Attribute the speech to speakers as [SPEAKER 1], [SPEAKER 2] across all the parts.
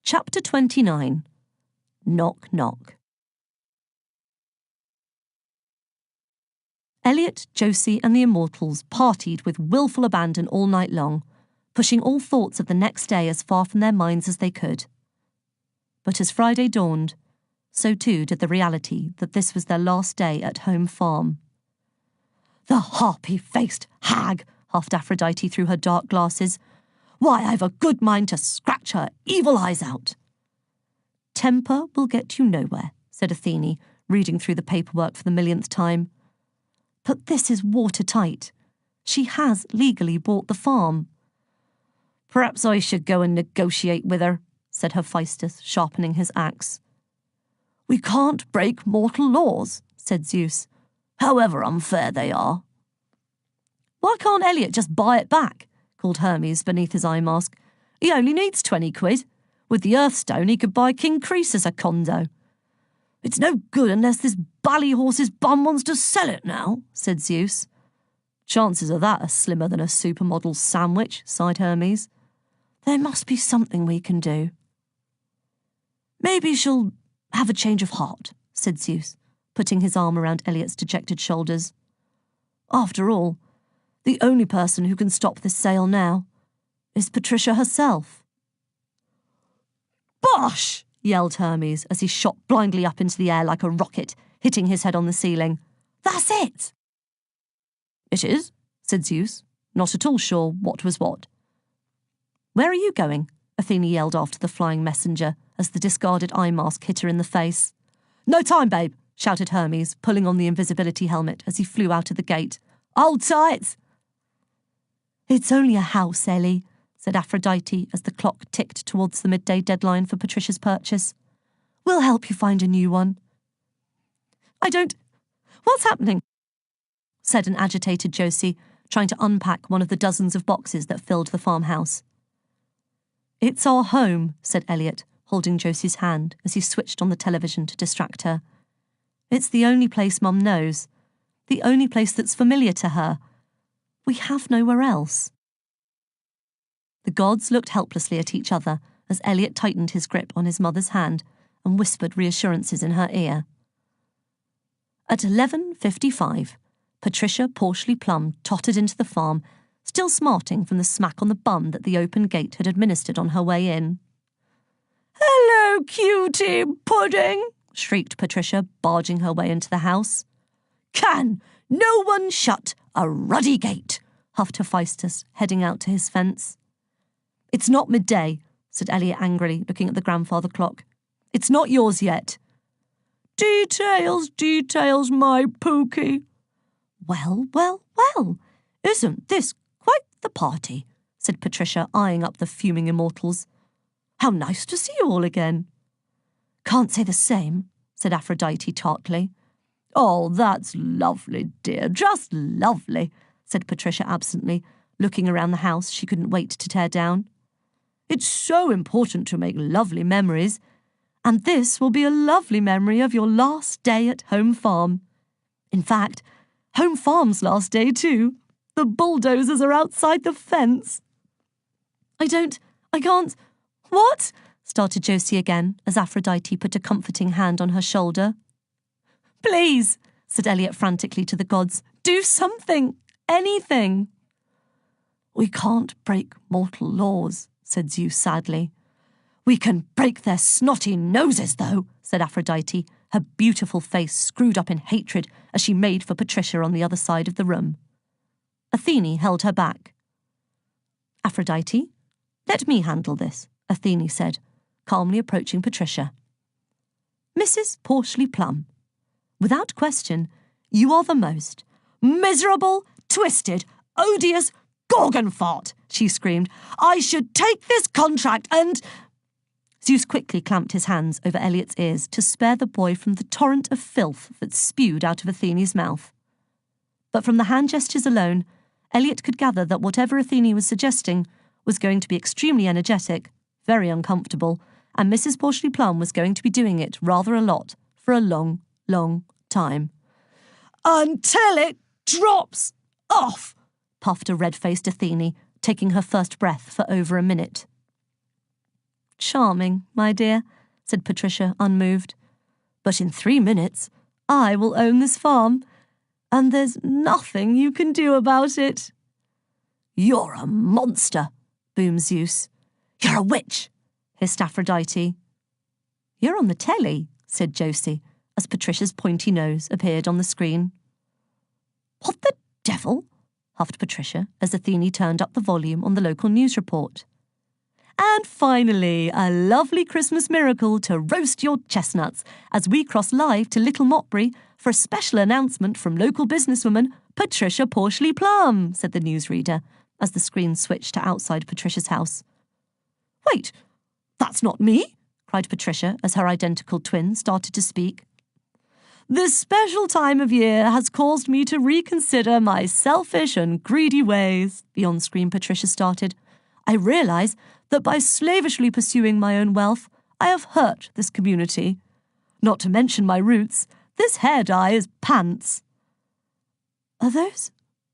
[SPEAKER 1] Chapter 29. Knock Knock. Elliot, Josie and the Immortals partied with willful abandon all night long, pushing all thoughts of the next day as far from their minds as they could. But as Friday dawned, so too did the reality that this was their last day at home farm. "The harpy-faced hag," huffed Aphrodite through her dark glasses. "Why, I've a good mind to scratch her evil eyes out." "Temper will get you nowhere," said Athene, reading through the paperwork for the millionth time. "But this is watertight. She has legally bought the farm." "Perhaps I should go and negotiate with her," said Hephaestus, sharpening his axe. "We can't break mortal laws," said Zeus, "however unfair they are." "Why can't Elliot just buy it back?" called Hermes beneath his eye mask. "He only needs 20 quid. With the Earthstone he could buy King Croesus a condo." "It's no good unless this ballyhorse's bum wants to sell it now," said Zeus. "Chances of that are slimmer than a supermodel sandwich," sighed Hermes. "There must be something we can do." "Maybe she'll have a change of heart," said Zeus, putting his arm around Elliot's dejected shoulders. "After all, the only person who can stop this sale now is Patricia herself." "Bosh!" yelled Hermes as he shot blindly up into the air like a rocket, hitting his head on the ceiling. "That's it!" "It is," said Zeus, not at all sure what was what. "Where are you going?" Athene yelled after the flying messenger as the discarded eye mask hit her in the face. "No time, babe," shouted Hermes, pulling on the invisibility helmet as he flew out of the gate. "Hold tight!" "It's only a house, Ellie," said Aphrodite as the clock ticked towards the midday deadline for Patricia's purchase. "We'll help you find a new one." "What's happening?" said an agitated Josie, trying to unpack one of the dozens of boxes that filled the farmhouse. "It's our home," said Elliot, holding Josie's hand as he switched on the television to distract her. "It's the only place Mum knows, the only place that's familiar to her. We have nowhere else." The gods looked helplessly at each other as Elliot tightened his grip on his mother's hand and whispered reassurances in her ear. At 11:55, Patricia Portially Plum tottered into the farm, still smarting from the smack on the bum that the open gate had administered on her way in. "Hello, cutie pudding!" shrieked Patricia, barging her way into the house. "Can no one shut a ruddy gate?" huffed Hephaestus, heading out to his fence. "It's not midday," said Elliot angrily, looking at the grandfather clock. "It's not yours yet." "Details, details, my Pookie." Well, isn't this quite the party?" said Patricia, eyeing up the fuming Immortals. "How nice to see you all again." "Can't say the same," said Aphrodite tartly. "Oh, that's lovely, dear, just lovely," said Patricia absently, looking around the house she couldn't wait to tear down. "It's so important to make lovely memories, and this will be a lovely memory of your last day at home farm. In fact, home farm's last day too. The bulldozers are outside the fence." I can't, what?" started Josie again as Aphrodite put a comforting hand on her shoulder. "Please," said Elliot frantically to the gods, "do something, anything." "We can't break mortal laws," said Zeus sadly. "We can break their snotty noses, though," said Aphrodite, her beautiful face screwed up in hatred as she made for Patricia on the other side of the room. Athene held her back. "Aphrodite, let me handle this," Athene said, calmly approaching Patricia. "Mrs. Portially Plum, without question, you are the most miserable, twisted, odious gorgon fart," she screamed. "I should take this contract and—" Zeus quickly clamped his hands over Elliot's ears to spare the boy from the torrent of filth that spewed out of Athene's mouth. But from the hand gestures alone, Elliot could gather that whatever Athene was suggesting was going to be extremely energetic, very uncomfortable, and Mrs. Portially Plum was going to be doing it rather a lot for a long, long time. "Until it drops off," puffed a red-faced Athene, taking her first breath for over a minute. Charming, my dear, said Patricia, unmoved. But in 3 minutes, I will own this farm, and there's nothing you can do about it. You're a monster, boomed Zeus. You're a witch, hissed Aphrodite. You're on the telly, said Josie, as Patricia's pointy nose appeared on the screen. What the devil? Huffed Patricia as Athene turned up the volume on the local news report. And finally, a lovely Christmas miracle to roast your chestnuts as we cross live to Little Motbury for a special announcement from local businesswoman Patricia Porchley Plum, said the newsreader as the screen switched to outside Patricia's house. Wait, that's not me, cried Patricia as her identical twin started to speak. This special time of year has caused me to reconsider my selfish and greedy ways, the on-screen Patricia started. I realise that by slavishly pursuing my own wealth, I have hurt this community. Not to mention my roots, this hair dye is pants. Are those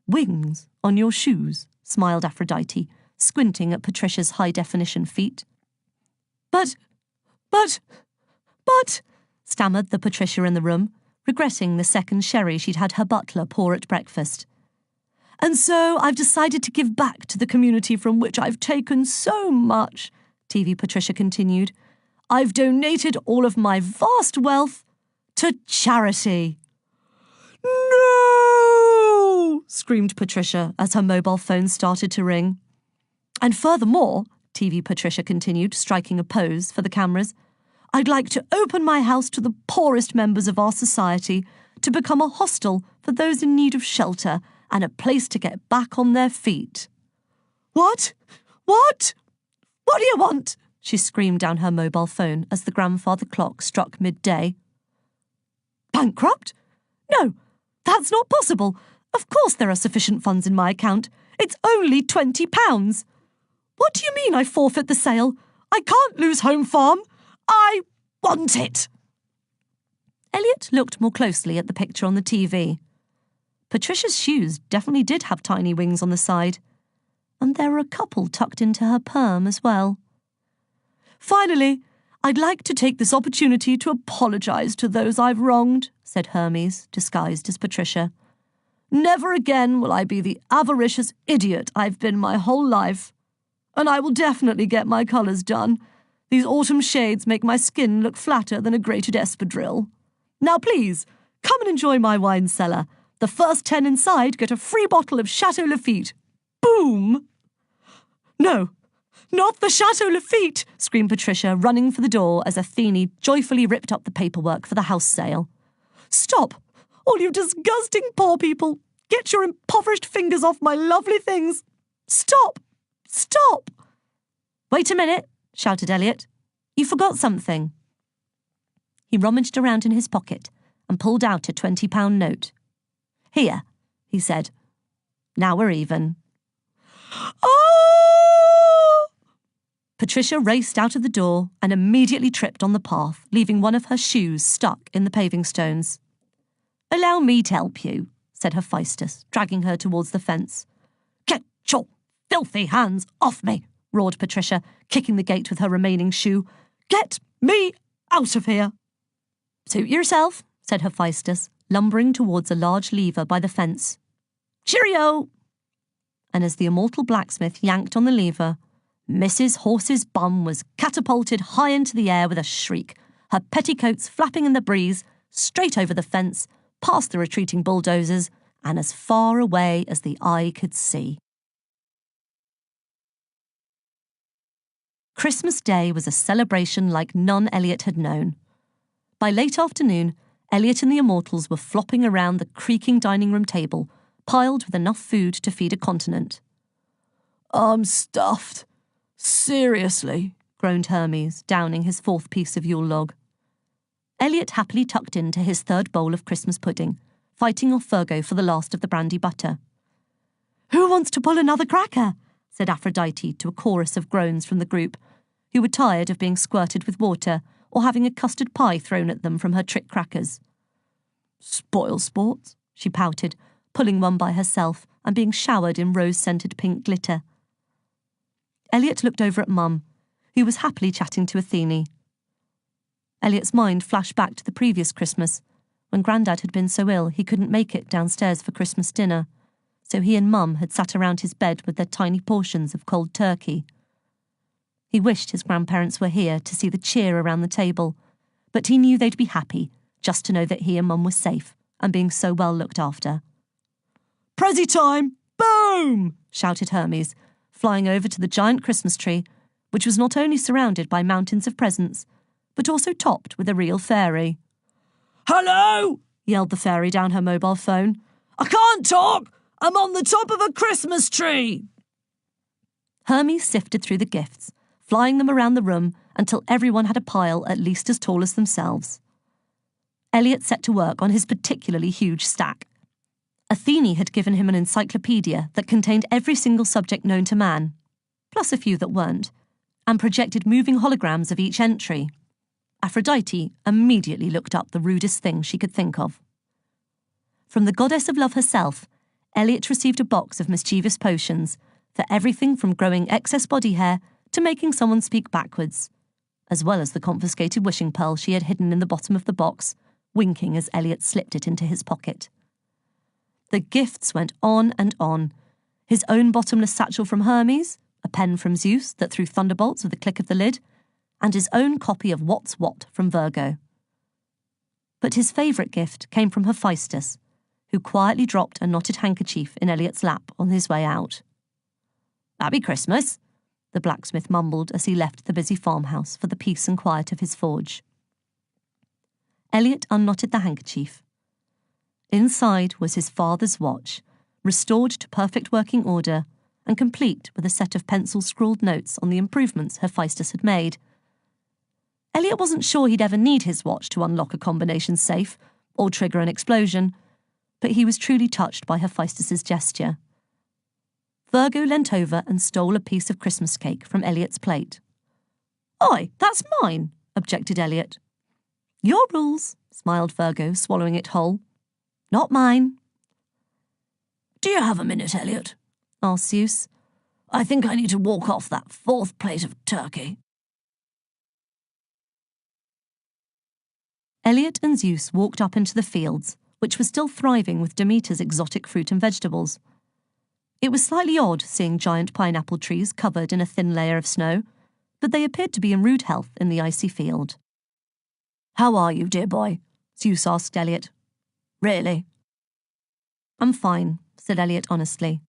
[SPEAKER 1] wings on your shoes? Smiled Aphrodite, squinting at Patricia's high-definition feet. But, stammered the Patricia in the room, regretting the second sherry she'd had her butler pour at breakfast. And so I've decided to give back to the community from which I've taken so much, TV Patricia continued. I've donated all of my vast wealth to charity. No! Screamed Patricia as her mobile phone started to ring. And furthermore, TV Patricia continued, striking a pose for the cameras, I'd like to open my house to the poorest members of our society to become a hostel for those in need of shelter and a place to get back on their feet. What? What? What do you want? She screamed down her mobile phone as the grandfather clock struck midday. Bankrupt? No, that's not possible. Of course there are sufficient funds in my account. It's only £20. What do you mean I forfeit the sale? I can't lose Home Farm. I want it. Elliot looked more closely at the picture on the TV. Patricia's shoes definitely did have tiny wings on the side, and there were a couple tucked into her perm as well. Finally, I'd like to take this opportunity to apologise to those I've wronged, said Hermes, disguised as Patricia. Never again will I be the avaricious idiot I've been my whole life. And I will definitely get my colours done. These autumn shades make my skin look flatter than a grated espadrille. Now please, come and enjoy my wine cellar. The first 10 inside get a free bottle of Chateau Lafite. Boom! No, not the Chateau Lafite, screamed Patricia, running for the door as Athene joyfully ripped up the paperwork for the house sale. Stop, all you disgusting poor people. Get your impoverished fingers off my lovely things. Stop! Stop! Wait a minute, shouted Elliot. You forgot something. He rummaged around in his pocket and pulled out a £20 note. Here, he said. Now we're even. Oh! Patricia raced out of the door and immediately tripped on the path, leaving one of her shoes stuck in the paving stones. Allow me to help you, said Hephaestus, dragging her towards the fence. Get your filthy hands off me, roared Patricia, kicking the gate with her remaining shoe. Get me out of here. Suit yourself, said Hephaestus, lumbering towards a large lever by the fence. Cheerio! And as the immortal blacksmith yanked on the lever, Mrs. Horse's bum was catapulted high into the air with a shriek, her petticoats flapping in the breeze, straight over the fence, past the retreating bulldozers, and as far away as the eye could see. Christmas Day was a celebration like none Elliot had known. By late afternoon, Elliot and the Immortals were flopping around the creaking dining room table, piled with enough food to feed a continent. I'm stuffed. Seriously, groaned Hermes, downing his fourth piece of Yule log. Elliot happily tucked into his third bowl of Christmas pudding, fighting off Virgo for the last of the brandy butter. Who wants to pull another cracker? Said Aphrodite to a chorus of groans from the group, who were tired of being squirted with water or having a custard pie thrown at them from her trick crackers. Spoil sports, she pouted, pulling one by herself and being showered in rose-scented pink glitter. Elliot looked over at Mum, who was happily chatting to Athene. Elliot's mind flashed back to the previous Christmas, when Grandad had been so ill he couldn't make it downstairs for Christmas dinner, so he and Mum had sat around his bed with their tiny portions of cold turkey. He wished his grandparents were here to see the cheer around the table, but he knew they'd be happy just to know that he and Mum were safe and being so well looked after. "Prezi time! Boom!" shouted Hermes, flying over to the giant Christmas tree, which was not only surrounded by mountains of presents, but also topped with a real fairy. "Hello!" yelled the fairy down her mobile phone. "I can't talk! I'm on the top of a Christmas tree!" Hermes sifted through the gifts, flying them around the room until everyone had a pile at least as tall as themselves. Elliot set to work on his particularly huge stack. Athene had given him an encyclopedia that contained every single subject known to man, plus a few that weren't, and projected moving holograms of each entry. Aphrodite immediately looked up the rudest thing she could think of. From the goddess of love herself, Elliot received a box of mischievous potions for everything from growing excess body hair to making someone speak backwards, as well as the confiscated wishing pearl she had hidden in the bottom of the box, winking as Elliot slipped it into his pocket. The gifts went on and on. His own bottomless satchel from Hermes, a pen from Zeus that threw thunderbolts with a click of the lid, and his own copy of What's What from Virgo. But his favourite gift came from Hephaestus, who quietly dropped a knotted handkerchief in Elliot's lap on his way out. "Happy Christmas," the blacksmith mumbled as he left the busy farmhouse for the peace and quiet of his forge. Elliot unknotted the handkerchief. Inside was his father's watch, restored to perfect working order and complete with a set of pencil-scrawled notes on the improvements Hephaestus had made. Elliot wasn't sure he'd ever need his watch to unlock a combination safe or trigger an explosion, but he was truly touched by Hephaestus's gesture. Virgo leant over and stole a piece of Christmas cake from Elliot's plate. "Oi, that's mine," objected Elliot. "Your rules," smiled Virgo, swallowing it whole. "Not mine." "Do you have a minute, Elliot?" asked Zeus. "I think I need to walk off that 4th plate of turkey." Elliot and Zeus walked up into the fields, which were still thriving with Demeter's exotic fruit and vegetables. It was slightly odd seeing giant pineapple trees covered in a thin layer of snow, but they appeared to be in rude health in the icy field. "How are you, dear boy?" Zeus asked Elliot. "Really?" "I'm fine," said Elliot honestly.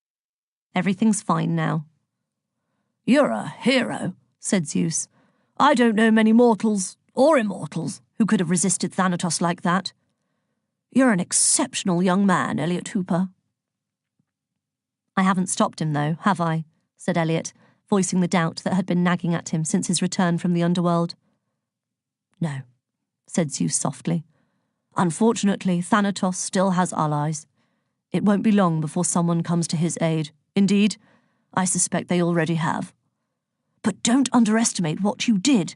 [SPEAKER 1] "Everything's fine now." "You're a hero," said Zeus. "I don't know many mortals, or immortals, who could have resisted Thanatos like that. You're an exceptional young man, Elliot Hooper." "I haven't stopped him, though, have I?" said Elliot, voicing the doubt that had been nagging at him since his return from the underworld. "No," said Zeus softly. "Unfortunately, Thanatos still has allies. It won't be long before someone comes to his aid. Indeed, I suspect they already have. But don't underestimate what you did.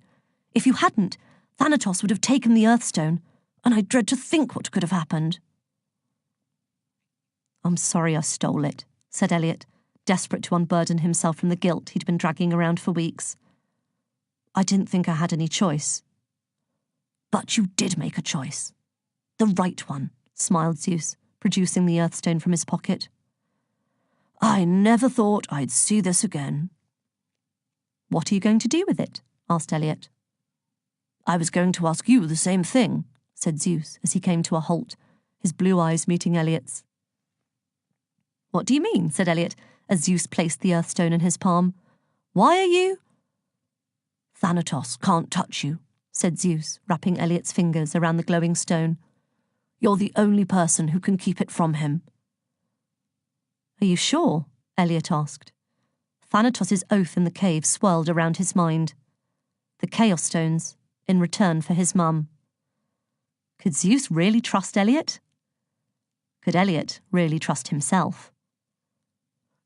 [SPEAKER 1] If you hadn't, Thanatos would have taken the Earthstone, and I dread to think what could have happened." "I'm sorry I stole it," said Elliot, desperate to unburden himself from the guilt he'd been dragging around for weeks. "I didn't think I had any choice." "But you did make a choice. The right one," smiled Zeus, producing the Earthstone from his pocket. "I never thought I'd see this again." "What are you going to do with it?" asked Elliot. "I was going to ask you the same thing," said Zeus as he came to a halt, his blue eyes meeting Elliot's. "What do you mean?" said Elliot, as Zeus placed the Earthstone in his palm. "Why are you—" "Thanatos can't touch you," said Zeus, wrapping Elliot's fingers around the glowing stone. "You're the only person who can keep it from him." "Are you sure?" Elliot asked. Thanatos's oath in the cave swirled around his mind. The Chaos Stones, in return for his mum. Could Zeus really trust Elliot? Could Elliot really trust himself?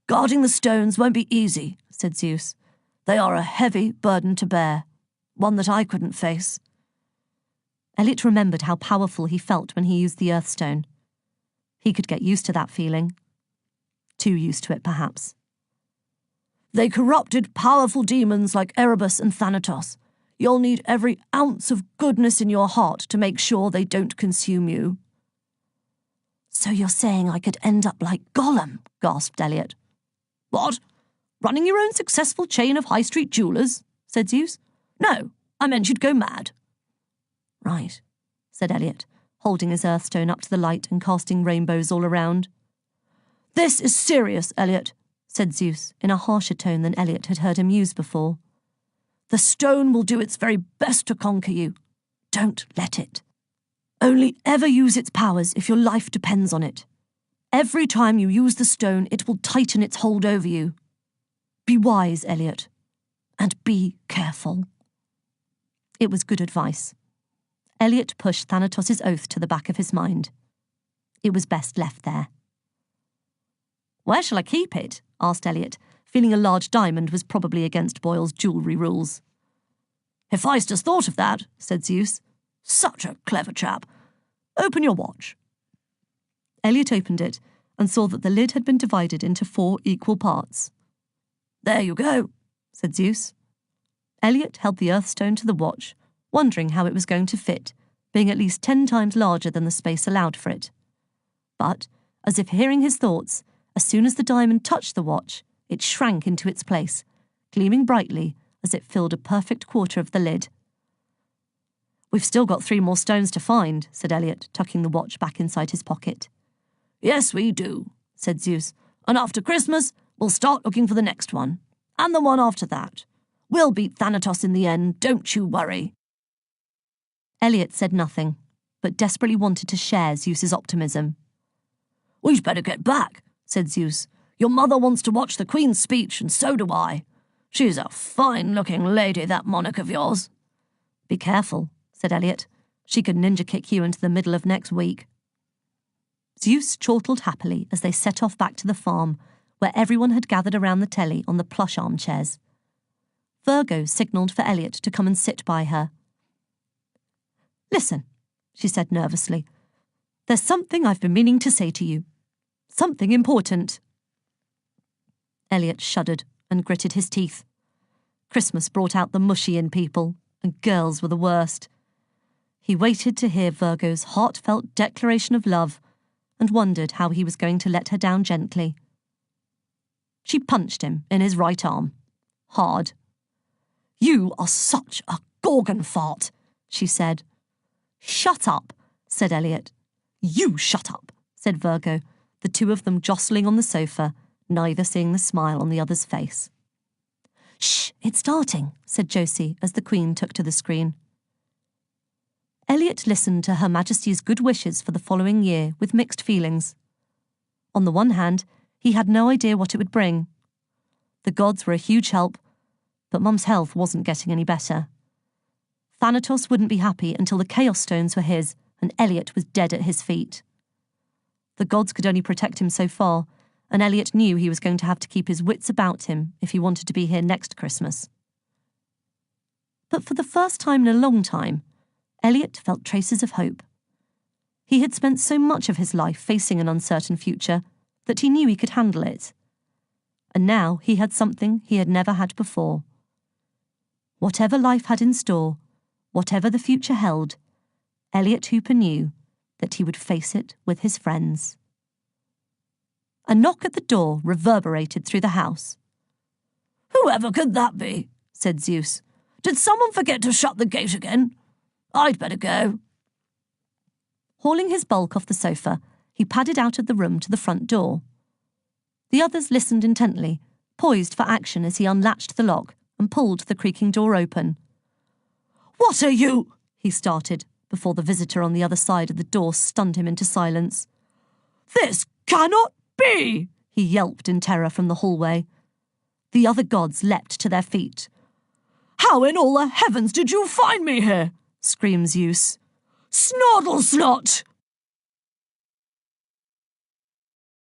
[SPEAKER 1] "Guarding the stones won't be easy," said Zeus. "They are a heavy burden to bear, one that I couldn't face." Elliot remembered how powerful he felt when he used the Earthstone. He could get used to that feeling. Too used to it, perhaps. They corrupted powerful demons like Erebus and Thanatos. You'll need every ounce of goodness in your heart to make sure they don't consume you." "So you're saying I could end up like Gollum?" gasped Elliot. "What? Running your own successful chain of high street jewellers?" said Zeus. "No, I meant you'd go mad." "Right," said Elliot, holding his earthstone up to the light and casting rainbows all around. "This is serious, Elliot," said Zeus in a harsher tone than Elliot had heard him use before. "The stone will do its very best to conquer you. Don't let it. Only ever use its powers if your life depends on it. Every time you use the stone, it will tighten its hold over you. Be wise, Elliot, and be careful." It was good advice. Elliot pushed Thanatos' oath to the back of his mind. It was best left there. "Where shall I keep it?" asked Elliot, feeling a large diamond was probably against Boyle's jewellery rules. "Hephaestus thought of that," said Zeus. "Such a clever chap. Open your watch." Elliot opened it and saw that the lid had been divided into 4 equal parts. "There you go," said Zeus. Elliot held the earthstone to the watch, wondering how it was going to fit, being at least 10 times larger than the space allowed for it. But, as if hearing his thoughts, as soon as the diamond touched the watch, it shrank into its place, gleaming brightly as it filled a perfect quarter of the lid. "We've still got 3 more stones to find," said Elliot, tucking the watch back inside his pocket. "Yes, we do," said Zeus. "And after Christmas, we'll start looking for the next one. And the one after that. We'll beat Thanatos in the end, don't you worry." Elliot said nothing, but desperately wanted to share Zeus's optimism. "We'd better get back," said Zeus. "Your mother wants to watch the Queen's speech, and so do I. She's a fine-looking lady, that monarch of yours." "Be careful," said Elliot. "She could ninja kick you into the middle of next week." Zeus chortled happily as they set off back to the farm, where everyone had gathered around the telly on the plush armchairs. Virgo signalled for Elliot to come and sit by her. "Listen," she said nervously. "There's something I've been meaning to say to you. Something important." Elliot shuddered and gritted his teeth. Christmas brought out the mushy in people, and girls were the worst. He waited to hear Virgo's heartfelt declaration of love and wondered how he was going to let her down gently. She punched him in his right arm. Hard. "You are such a gorgon fart," she said. "Shut up," said Elliot. "You shut up," said Virgo, the 2 of them jostling on the sofa, neither seeing the smile on the other's face. "Shh, it's starting," said Josie as the Queen took to the screen. Elliot listened to Her Majesty's good wishes for the following year with mixed feelings. On the one hand, he had no idea what it would bring. The gods were a huge help, but Mum's health wasn't getting any better. Thanatos wouldn't be happy until the Chaos Stones were his and Elliot was dead at his feet. The gods could only protect him so far, and Elliot knew he was going to have to keep his wits about him if he wanted to be here next Christmas. But for the first time in a long time, Elliot felt traces of hope. He had spent so much of his life facing an uncertain future that he knew he could handle it. And now he had something he had never had before. Whatever life had in store, whatever the future held, Elliot Hooper knew that he would face it with his friends. A knock at the door reverberated through the house. "Whoever could that be?" said Zeus. "Did someone forget to shut the gate again? I'd better go." Hauling his bulk off the sofa, he padded out of the room to the front door. The others listened intently, poised for action as he unlatched the lock and pulled the creaking door open. "What are you?" he started, before the visitor on the other side of the door stunned him into silence. "This cannot be!" he yelped in terror from the hallway. The other gods leapt to their feet. "How in all the heavens did you find me here?" screamed Zeus. "Snoddle-snot!"